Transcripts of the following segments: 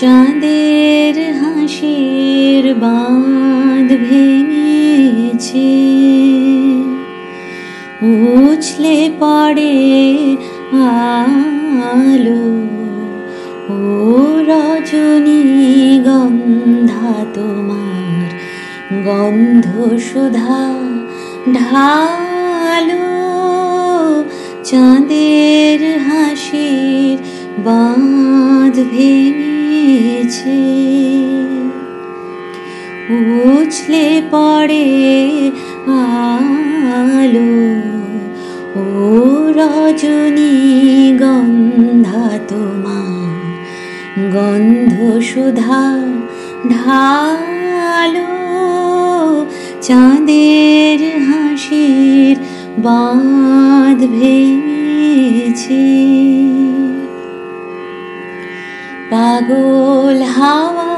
চাঁদের হাসির বাঁধ ভেঙেছে, উছলে পড়ে আলো। ও রজনীগন্ধা তোমার গন্ধ সুধা ঢালো। চাঁদের হাসির বাঁধ ভেঙেছে, উছলে পড়ে আলো। ও রজনীগন্ধা তোমার গন্ধ সুধা ঢালো। চাঁদের হাসির বাঁধ ভেঙেছে। পাগল হাওয়া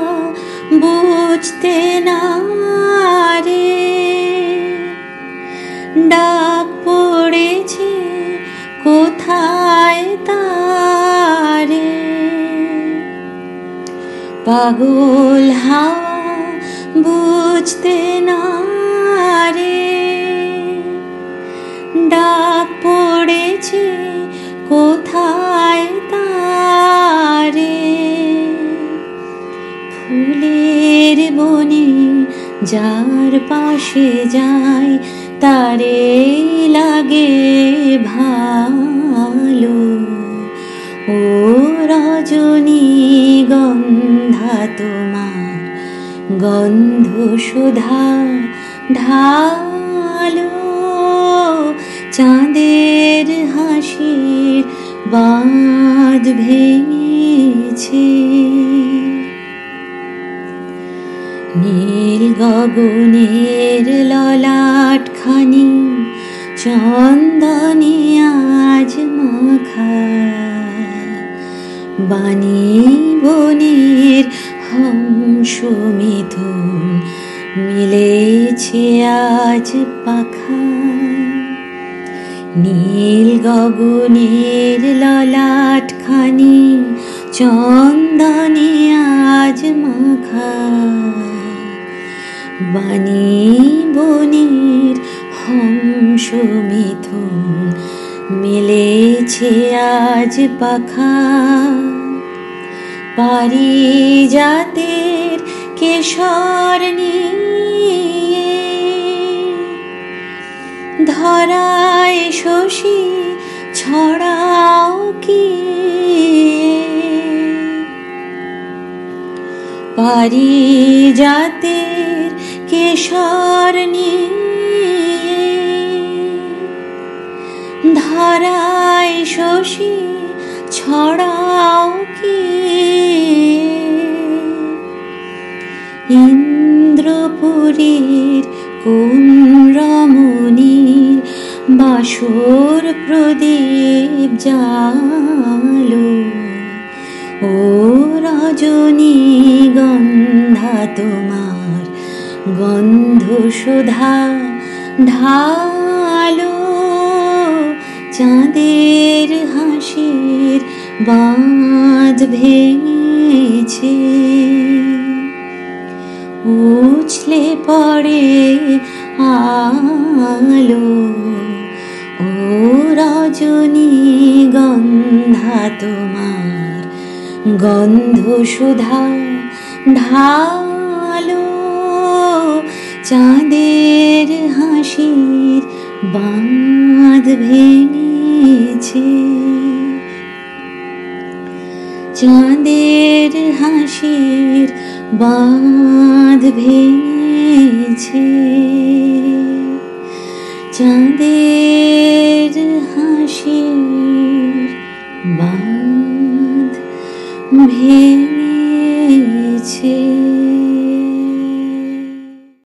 বুঝতে না রে, ডাক পড়েছে কোথায় তারে। পাগল হাওয়া বুঝতে না রে, ডাক পড়েছে কোথায় তারে। ফুলের বনে যার পাশে যায়, তারে লাগে ভালো। ও রজনীগন্ধা তোমার গন্ধ সুধা ঢালো। চাঁদের হাসির বাঁধ ভেঙেছে। নীল গগনের ললাট খানি চন্দনে আজ মাখা। বাণী বনের হংস মিথুন মিলেছে আজ পাখা। নীল গগনের ললাট খানি চন্দনে আজ মাখা। বাণী বনের হংস মিথুন মিলেছে আজ পাখা। পারিজাতের কেশর নিয়ে ধরায় শশী ছড়াও কি। পারিজাতের কেশর নিয়ে ধরায় শশী ছড়াও কি। ইন্দ্রপুরীর কোন রমণীর বাসর প্রদীপ জালো। ও রজনীগন্ধা তোমার গন্ধ সুধা ঢালো। চাঁদের হাসির বাঁধ ভেঙেছে, উছলে পড়ে আলো। ও রজনীগন্ধা তোমার গন্ধ সুধা ঢালো। চাঁদের হাসির বাঁধ ভেঙেছে। চাঁদের হাসির বাঁধ ভেঙেছে। চাঁদের হাসির বাঁধ ভেঙেছে।